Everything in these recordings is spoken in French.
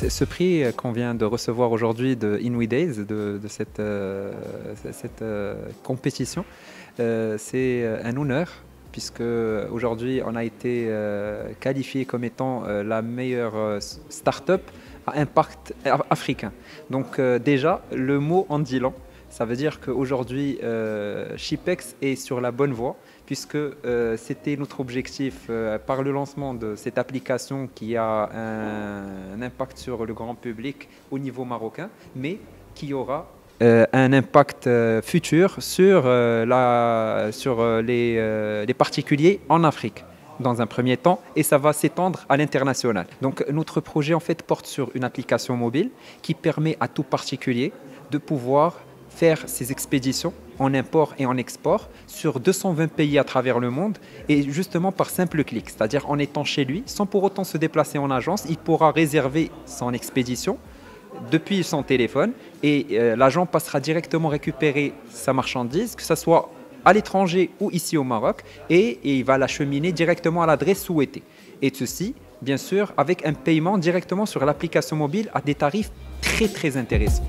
Ce prix qu'on vient de recevoir aujourd'hui de Inouï Days, de cette compétition, c'est un honneur puisque aujourd'hui on a été qualifié comme étant la meilleure start-up à impact africain. Donc déjà, le mot en dit long. Ça veut dire qu'aujourd'hui, Shipex est sur la bonne voie, puisque c'était notre objectif par le lancement de cette application qui a un impact sur le grand public au niveau marocain, mais qui aura un impact futur sur, les particuliers en Afrique dans un premier temps, et ça va s'étendre à l'international. Donc notre projet en fait porte sur une application mobile qui permet à tout particulier de pouvoir faire ses expéditions en import et en export sur 220 pays à travers le monde, et justement par simple clic, c'est-à-dire en étant chez lui, sans pour autant se déplacer en agence, il pourra réserver son expédition depuis son téléphone et l'agent passera directement récupérer sa marchandise, que ce soit à l'étranger ou ici au Maroc, et il va l'acheminer directement à l'adresse souhaitée. Et ceci, bien sûr, avec un paiement directement sur l'application mobile à des tarifs très intéressants.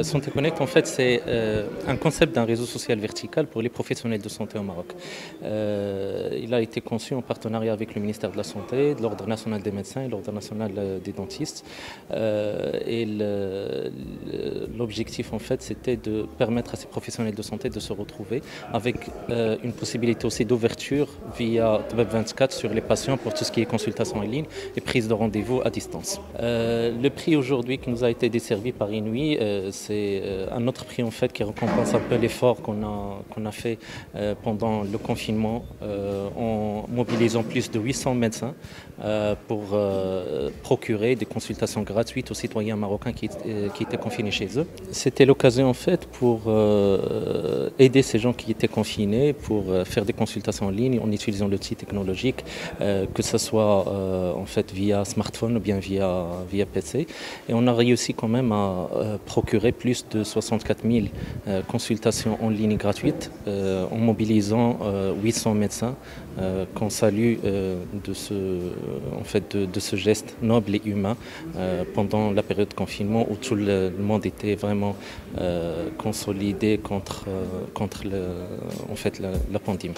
Santé Connect, en fait, c'est un concept d'un réseau social vertical pour les professionnels de santé au Maroc. Il a été conçu en partenariat avec le ministère de la Santé, l'Ordre national des médecins et l'Ordre national des dentistes. L'objectif, en fait, c'était de permettre à ces professionnels de santé de se retrouver avec une possibilité aussi d'ouverture via Web24 sur les patients pour tout ce qui est consultation en ligne et prise de rendez-vous à distance. Le prix aujourd'hui qui nous a été desservi par Inouï, c'est un autre prix en fait qui récompense un peu l'effort qu'on a fait pendant le confinement en mobilisant plus de 800 médecins pour procurer des consultations gratuites aux citoyens marocains qui étaient confinés chez eux. C'était l'occasion en fait pour aider ces gens qui étaient confinés pour faire des consultations en ligne en utilisant l'outil technologique, que ce soit en fait via smartphone ou bien via PC. Et on a réussi quand même à procurer plus de 64 000 consultations en ligne gratuites en mobilisant 800 médecins qu'on salue de ce geste noble et humain pendant la période de confinement où tout le monde était vraiment consolidé contre la pandémie.